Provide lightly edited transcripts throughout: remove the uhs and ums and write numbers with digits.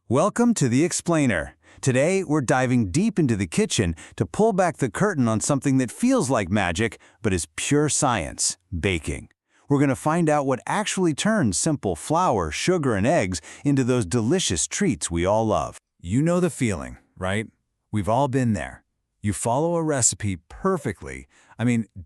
Welcome to The Explainer. Today, we're diving deep into the kitchen to pull back the curtain on something that feels like magic, but is pure science, baking. We're going to find out what actually turns simple flour, sugar, and eggs into those delicious treats we all love. You know the feeling, right? We've all been there. You follow a recipe perfectly,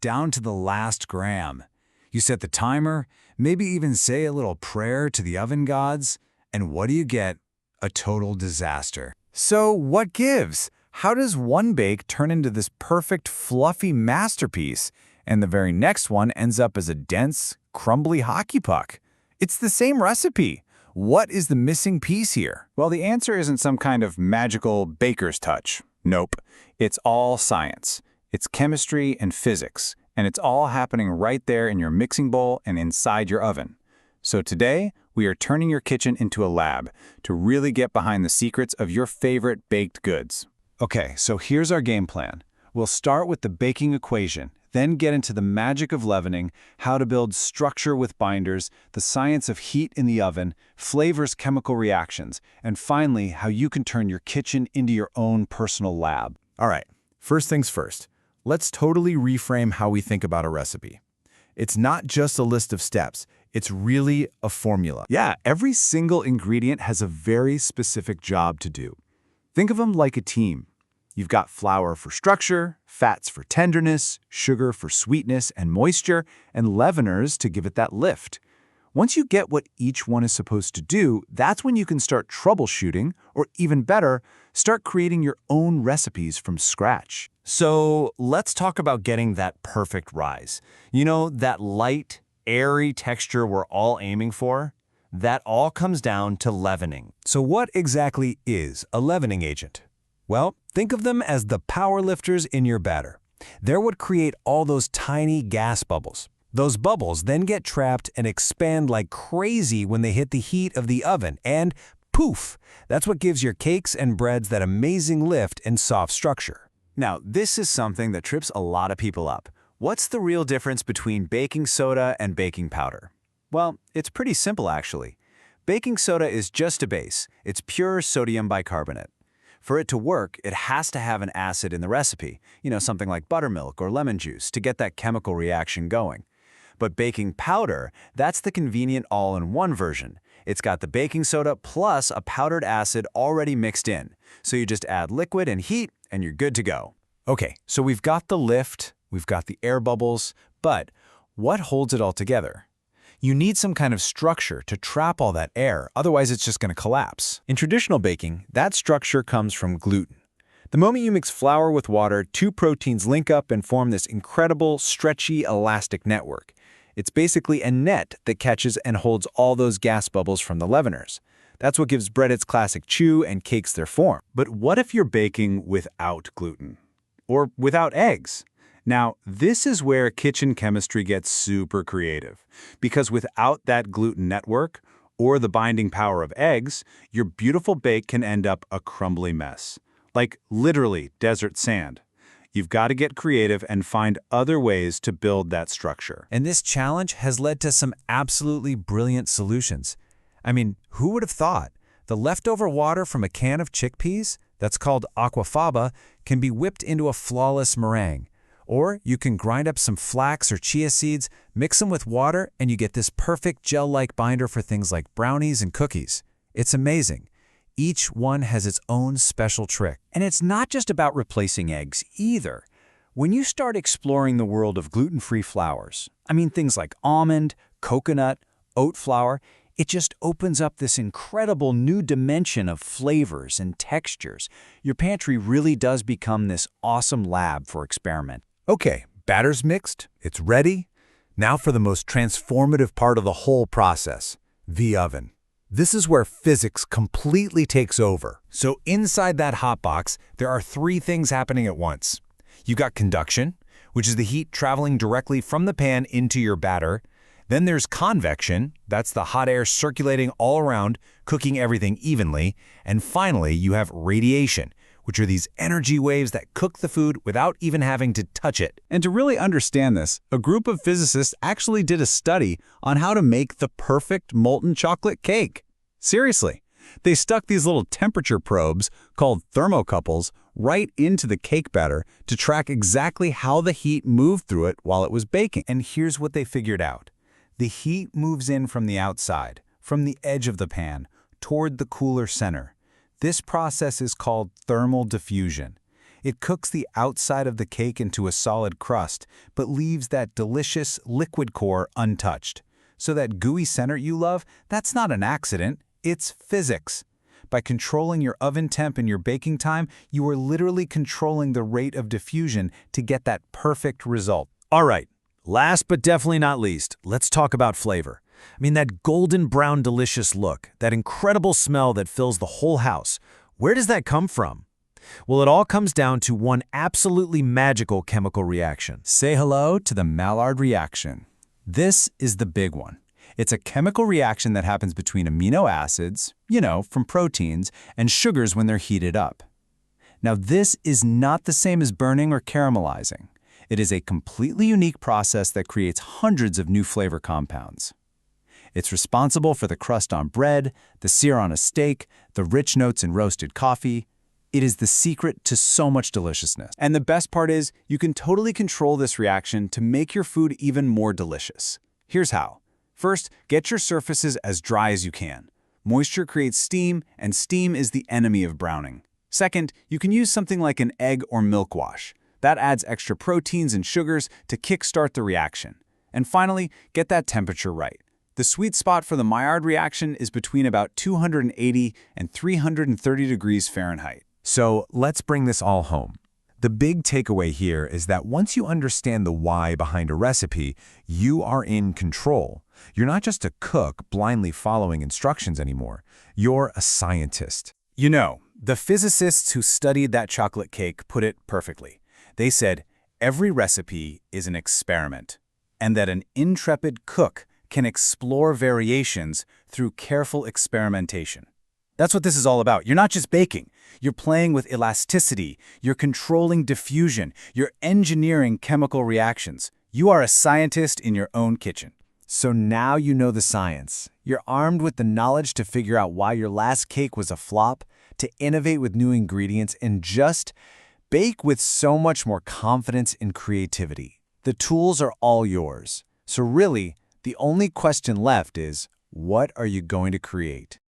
down to the last gram. You set the timer, maybe even say a little prayer to the oven gods, and what do you get? A total disaster. So what gives? How does one bake turn into this perfect, fluffy masterpiece, and the very next one ends up as a dense, crumbly hockey puck? It's the same recipe. What is the missing piece here? Well, the answer isn't some kind of magical baker's touch. Nope. It's all science. It's chemistry and physics, and it's all happening right there in your mixing bowl and inside your oven. So today, we are turning your kitchen into a lab to really get behind the secrets of your favorite baked goods. Okay, so here's our game plan. We'll start with the baking equation, then get into the magic of leavening, how to build structure with binders, the science of heat in the oven, flavors, chemical reactions, and finally, how you can turn your kitchen into your own personal lab. All right, first things first. Let's totally reframe how we think about a recipe. It's not just a list of steps. It's really a formula. Yeah, every single ingredient has a very specific job to do. Think of them like a team. You've got flour for structure, fats for tenderness, sugar for sweetness and moisture, and leaveners to give it that lift. Once you get what each one is supposed to do, that's when you can start troubleshooting, or even better, start creating your own recipes from scratch. So let's talk about getting that perfect rise. You know, that light, airy texture we're all aiming for? That all comes down to leavening. So what exactly is a leavening agent? Well, think of them as the power lifters in your batter. They're what create all those tiny gas bubbles. Those bubbles then get trapped and expand like crazy when they hit the heat of the oven, and poof! That's what gives your cakes and breads that amazing lift and soft structure. Now, this is something that trips a lot of people up. What's the real difference between baking soda and baking powder? Well, it's pretty simple actually. Baking soda is just a base. It's pure sodium bicarbonate. For it to work, it has to have an acid in the recipe, something like buttermilk or lemon juice, to get that chemical reaction going. But baking powder, that's the convenient all-in-one version. It's got the baking soda plus a powdered acid already mixed in. So you just add liquid and heat, and you're good to go. Okay, so we've got the lift, we've got the air bubbles, but what holds it all together? You need some kind of structure to trap all that air, otherwise it's just going to collapse. In traditional baking, that structure comes from gluten. The moment you mix flour with water, two proteins link up and form this incredible, stretchy, elastic network. It's basically a net that catches and holds all those gas bubbles from the leaveners. That's what gives bread its classic chew and cakes their form. But what if you're baking without gluten? Or without eggs? Now, this is where kitchen chemistry gets super creative. Because without that gluten network, or the binding power of eggs, your beautiful bake can end up a crumbly mess. Like literally desert sand. You've got to get creative and find other ways to build that structure. And this challenge has led to some absolutely brilliant solutions. Who would have thought? The leftover water from a can of chickpeas, that's called aquafaba, can be whipped into a flawless meringue. Or you can grind up some flax or chia seeds, mix them with water, and you get this perfect gel-like binder for things like brownies and cookies. It's amazing. Each one has its own special trick. And it's not just about replacing eggs either. When you start exploring the world of gluten-free flours, things like almond, coconut, oat flour, it just opens up this incredible new dimension of flavors and textures. Your pantry really does become this awesome lab for experiment. Okay, batter's mixed, it's ready. Now for the most transformative part of the whole process, the oven. This is where physics completely takes over. So inside that hot box, there are three things happening at once. You got conduction, which is the heat traveling directly from the pan into your batter. Then there's convection, that's the hot air circulating all around, cooking everything evenly. And finally, you have radiation, which are these energy waves that cook the food without even having to touch it. And to really understand this, a group of physicists actually did a study on how to make the perfect molten chocolate cake. Seriously. They stuck these little temperature probes, called thermocouples, right into the cake batter to track exactly how the heat moved through it while it was baking. And here's what they figured out. The heat moves in from the outside, from the edge of the pan, toward the cooler center. This process is called thermal diffusion. It cooks the outside of the cake into a solid crust, but leaves that delicious liquid core untouched. So that gooey center you love, that's not an accident, it's physics. By controlling your oven temp and your baking time, you are literally controlling the rate of diffusion to get that perfect result. All right, last but definitely not least, let's talk about flavor. I mean, that golden brown delicious look, that incredible smell that fills the whole house. Where does that come from? Well, it all comes down to one absolutely magical chemical reaction. Say hello to the Maillard reaction. This is the big one. It's a chemical reaction that happens between amino acids, from proteins, and sugars when they're heated up. Now, this is not the same as burning or caramelizing. It is a completely unique process that creates hundreds of new flavor compounds. It's responsible for the crust on bread, the sear on a steak, the rich notes in roasted coffee. It is the secret to so much deliciousness. And the best part is, you can totally control this reaction to make your food even more delicious. Here's how. First, get your surfaces as dry as you can. Moisture creates steam, and steam is the enemy of browning. Second, you can use something like an egg or milk wash. That adds extra proteins and sugars to kickstart the reaction. And finally, get that temperature right. The sweet spot for the Maillard reaction is between about 280 and 330 degrees Fahrenheit. So let's bring this all home. The big takeaway here is that once you understand the why behind a recipe, you are in control. You're not just a cook blindly following instructions anymore. You're a scientist. The physicists who studied that chocolate cake put it perfectly. They said, every recipe is an experiment, and that an intrepid cook can explore variations through careful experimentation. That's what this is all about. You're not just baking. You're playing with elasticity. You're controlling diffusion. You're engineering chemical reactions. You are a scientist in your own kitchen. So now you know the science. You're armed with the knowledge to figure out why your last cake was a flop, to innovate with new ingredients, and just bake with so much more confidence and creativity. The tools are all yours. So really, the only question left is, what are you going to create?